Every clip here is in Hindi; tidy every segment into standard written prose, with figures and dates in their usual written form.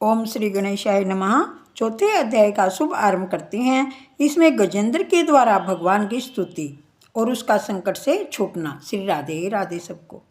ओम श्री गणेशाय नमः। चौथे अध्याय का शुभ आरंभ करते हैं। इसमें गजेंद्र के द्वारा भगवान की स्तुति और उसका संकट से छूटना। श्री राधे राधे सबको।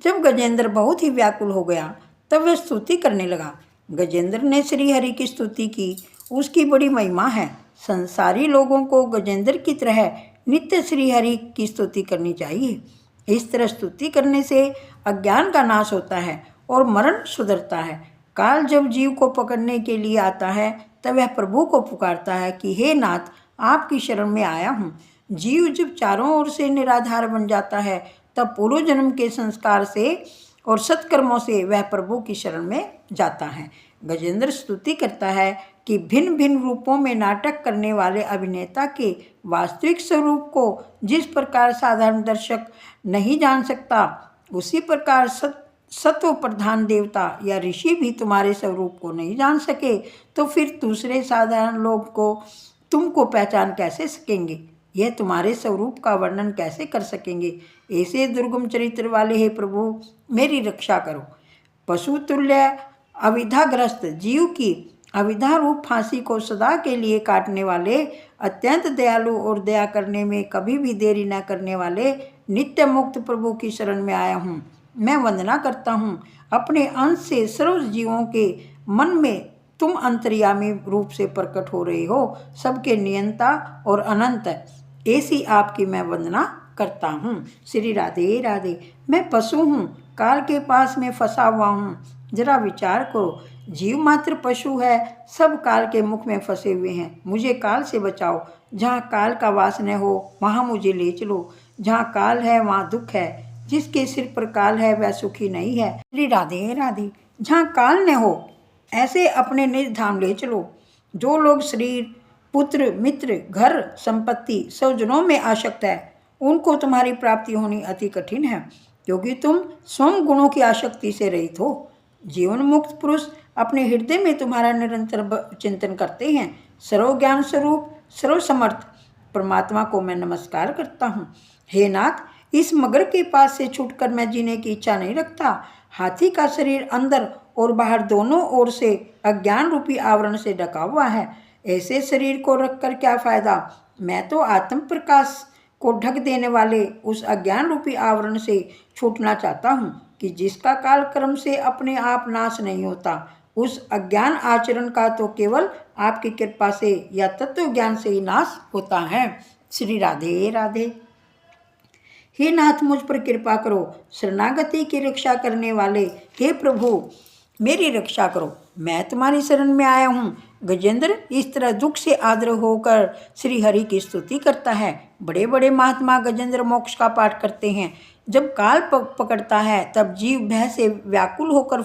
जब गजेंद्र बहुत ही व्याकुल हो गया तब वह स्तुति करने लगा। गजेंद्र ने श्री हरि की स्तुति की। उसकी बड़ी महिमा है। संसारी लोगों को गजेंद्र की तरह नित्य श्री हरि की स्तुति करनी चाहिए। इस तरह स्तुति करने से अज्ञान का नाश होता है और मरण सुधरता है। काल जब जीव को पकड़ने के लिए आता है तब वह प्रभु को पुकारता है कि हे नाथ, आपकी शरण में आया हूँ। जीव जब चारों ओर से निराधार बन जाता है तब पूर्व जन्म के संस्कार से और सत्कर्मों से वह प्रभु की शरण में जाता है। गजेंद्र स्तुति करता है कि भिन्न भिन्न रूपों में नाटक करने वाले अभिनेता के वास्तविक स्वरूप को जिस प्रकार साधारण दर्शक नहीं जान सकता, उसी प्रकार सत्व प्रधान देवता या ऋषि भी तुम्हारे स्वरूप को नहीं जान सके तो फिर दूसरे साधारण लोग को तुमको पहचान कैसे सकेंगे? यह तुम्हारे स्वरूप का वर्णन कैसे कर सकेंगे? ऐसे दुर्गम चरित्र वाले हे प्रभु, मेरी रक्षा करो। पशु तुल्य अविद्याग्रस्त जीव की अविद्या रूप फांसी को सदा के लिए काटने वाले, अत्यंत दयालु और दया करने में कभी भी देरी न करने वाले नित्य मुक्त प्रभु की शरण में आया हूँ। मैं वंदना करता हूँ। अपने अंश से सर्व जीवों के मन में तुम अंतर्यामी रूप से प्रकट हो रहे हो, सबके नियंता और अनंत। ऐसी आपकी मैं वंदना करता हूँ। श्री राधे राधे। मैं पशु हूँ, काल के पास में फंसा हुआ हूँ। जरा विचार करो, जीव मात्र पशु है, सब काल के मुख में फंसे हुए हैं। मुझे काल से बचाओ। जहाँ काल का वास न हो वहाँ मुझे ले चलो। जहाँ काल है वहाँ दुख है। जिसके सिर पर काल है वह सुखी नहीं है। श्री राधे राधे। जहाँ काल न हो ऐसे अपने निज धाम ले चलो। जो लोग शरीर, पुत्र, मित्र, घर, संपत्ति, स्वजनों में आसक्त है, उनको तुम्हारी प्राप्ति होनी अति कठिन है, क्योंकि तुम स्वयं गुणों की आसक्ति से रहित हो। जीवन मुक्त पुरुष अपने हृदय में तुम्हारा निरंतर चिंतन करते हैं। सर्व ज्ञान स्वरूप, सर्व समर्थ परमात्मा को मैं नमस्कार करता हूँ। हे नाथ, इस मगर के पास से छूटकर मैं जीने की इच्छा नहीं रखता। हाथी का शरीर अंदर और बाहर दोनों ओर से अज्ञान रूपी आवरण से ढका हुआ है। ऐसे शरीर को रखकर क्या फायदा? मैं तो आत्म प्रकाश को ढक देने वाले उस अज्ञान रूपी आवरण से छूटना चाहता हूँ कि जिसका काल कर्म से अपने आप नाश नहीं होता। उस अज्ञान आचरण का तो केवल आपकी कृपा से या तत्व ज्ञान से ही नाश होता है। श्री राधे राधे। हे नाथ, मुझ पर कृपा करो। शरणागति की रक्षा करने वाले हे प्रभु, मेरी रक्षा करो। मैं तुम्हारी शरण में आया हूँ। गजेंद्र इस तरह दुख से आर्द्र होकर श्री हरि की स्तुति करता है। बड़े बड़े महात्मा गजेंद्र मोक्ष का पाठ करते हैं। जब काल पकड़ता है तब जीव भय से व्याकुल होकर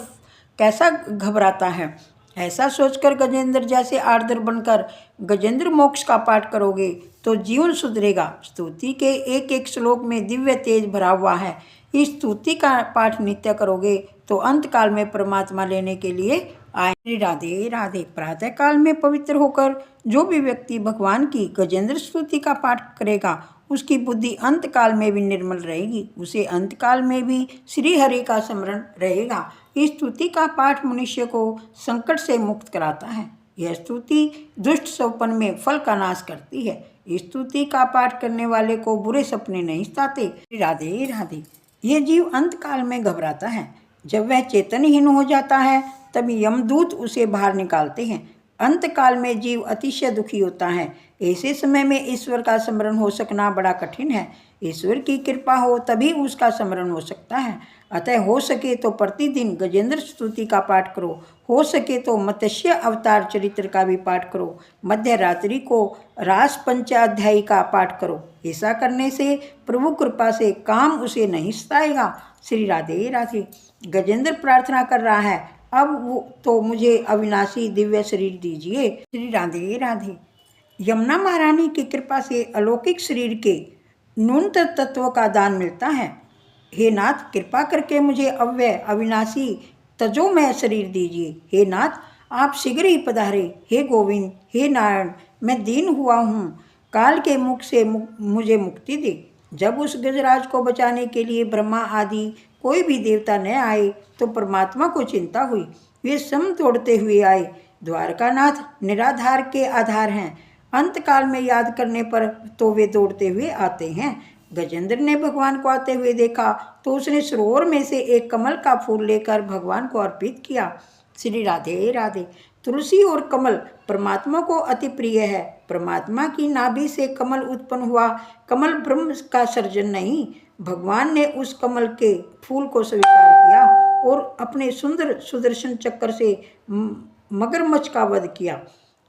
कैसा घबराता है। ऐसा सोचकर गजेंद्र जैसे आर्द्र बनकर गजेंद्र मोक्ष का पाठ करोगे तो जीवन सुधरेगा। स्तुति के एक एक श्लोक में दिव्य तेज भरा हुआ है। इस स्तुति का पाठ नित्य करोगे तो अंत काल में परमात्मा लेने के लिए आए। राधे राधे। प्रातः काल में पवित्र होकर जो भी व्यक्ति भगवान की गजेंद्र स्तुति का पाठ करेगा उसकी बुद्धि अंत काल में भी निर्मल रहेगी। उसे अंत काल में भी श्री हरि का स्मरण रहेगा। इस स्तुति का पाठ मनुष्य को संकट से मुक्त कराता है। यह स्तुति दुष्ट स्वप्न में फल का नाश करती है। इस स्तुति का पाठ करने वाले को बुरे सपने नहीं सताते। राधे राधे। यह जीव अंत काल में घबराता है। जब वह चेतनहीन हो जाता है तब यमदूत उसे बाहर निकालते हैं। अंत काल में जीव अतिशय दुखी होता है। ऐसे समय में ईश्वर का स्मरण हो सकना बड़ा कठिन है। ईश्वर की कृपा हो तभी उसका स्मरण हो सकता है। अतः हो सके तो प्रतिदिन गजेंद्र स्तुति का पाठ करो। हो सके तो मत्स्य अवतार चरित्र का भी पाठ करो। मध्य रात्रि को रास पंचाध्यायी का पाठ करो। ऐसा करने से प्रभु कृपा से काम उसे नहीं सताएगा। श्री राधे राधे। गजेंद्र प्रार्थना कर रहा है, अब वो तो मुझे अविनाशी दिव्य शरीर दीजिए। श्री राधे राधे। यमुना महारानी की कृपा से अलौकिक शरीर के न्यूनतम तत्व का दान मिलता है। हे नाथ, कृपा करके मुझे अव्यय अविनाशी तजोमय शरीर दीजिए। हे नाथ, आप शीघ्र ही पधारे। हे गोविंद, हे नारायण, मैं दीन हुआ हूँ। काल के मुख से मुझे मुक्ति दे। जब उस गजराज को बचाने के लिए ब्रह्मा आदि कोई भी देवता न आए तो परमात्मा को चिंता हुई। वे सम दौड़ते हुए आए। द्वारकानाथ निराधार के आधार हैं। अंतकाल में याद करने पर तो वे दौड़ते हुए आते हैं। गजेंद्र ने भगवान को आते हुए देखा तो उसने सरोवर में से एक कमल का फूल लेकर भगवान को अर्पित किया। श्री राधे राधे। तुलसी और कमल परमात्मा को अति प्रिय है। परमात्मा की नाभि से कमल उत्पन्न हुआ। कमल ब्रह्म का सर्जन नहीं। भगवान ने उस कमल के फूल को स्वीकार किया और अपने सुंदर सुदर्शन चक्र से मगरमच्छ का वध किया।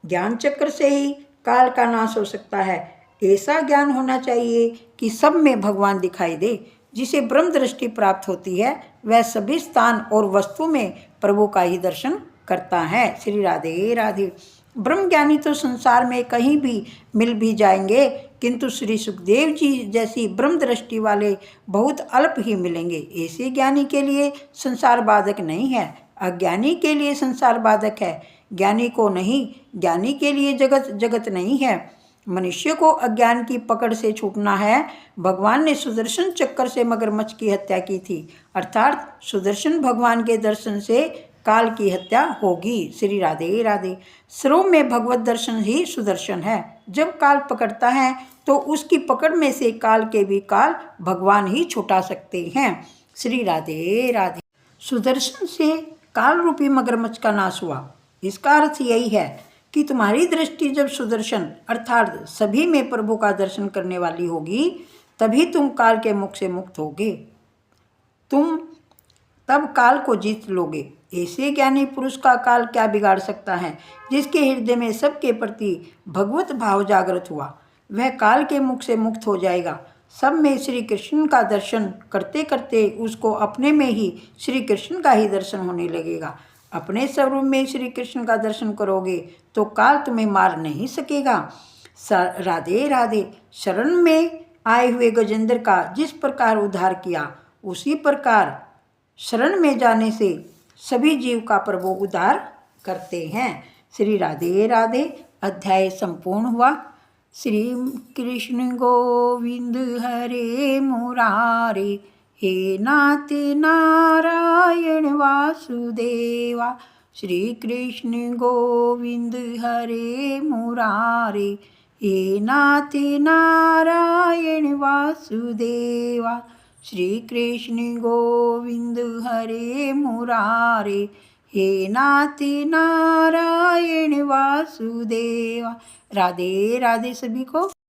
ज्ञान चक्र से ही काल का नाश हो सकता है। ऐसा ज्ञान होना चाहिए कि सब में भगवान दिखाई दे। जिसे ब्रह्म दृष्टि प्राप्त होती है वह सभी स्थान और वस्तु में प्रभु का ही दर्शन करता है। श्री राधे राधे। ब्रह्म ज्ञानी तो संसार में कहीं भी मिल भी जाएंगे, किंतु श्री सुखदेव जी जैसी ब्रह्म दृष्टि वाले बहुत अल्प ही मिलेंगे। ऐसे ज्ञानी के लिए संसार बाधक नहीं है, अज्ञानी के लिए संसार बाधक है। ज्ञानी को नहीं, ज्ञानी के लिए जगत जगत नहीं है। मनुष्य को अज्ञान की पकड़ से छूटना है। भगवान ने सुदर्शन चक्कर से मगरमच्छ की हत्या की थी, अर्थात सुदर्शन भगवान के दर्शन से काल की हत्या होगी। श्री राधे राधे। सर्व में भगवत दर्शन ही सुदर्शन है। जब काल पकड़ता है तो उसकी पकड़ में से काल के भी काल भगवान ही छुटा सकते हैं। श्री राधे राधे। सुदर्शन से काल रूपी मगरमच्छ का नाश हुआ। इसका अर्थ यही है कि तुम्हारी दृष्टि जब सुदर्शन अर्थात सभी में प्रभु का दर्शन करने वाली होगी, तभी तुम काल के मुख से मुक्त होगे। तुम तब काल को जीत लोगे। ऐसे ज्ञानी पुरुष का काल क्या बिगाड़ सकता है? जिसके हृदय में सबके प्रति भगवत भाव जागृत हुआ, वह काल के मुख से मुक्त हो जाएगा। सब में श्री कृष्ण का दर्शन करते करते उसको अपने में ही श्री कृष्ण का ही दर्शन होने लगेगा। अपने स्वरूप में श्री कृष्ण का दर्शन करोगे तो काल तुम्हें मार नहीं सकेगा। राधे राधे। शरण में आए हुए गजेंद्र का जिस प्रकार उद्धार किया, उसी प्रकार शरण में जाने से सभी जीव का प्रभु उद्धार करते हैं। श्री राधे राधे। अध्याय संपूर्ण हुआ। श्री कृष्ण गोविंद हरे मुरारे, हे नाथ नारायण वासुदेवा। श्री कृष्ण गोविंद हरे मुरारे, हे नाथ नारायण वासुदेवा। श्री कृष्ण गोविंद हरे मुरारे, हे नाथ नारायण वासुदेवा। राधे राधे सभी को।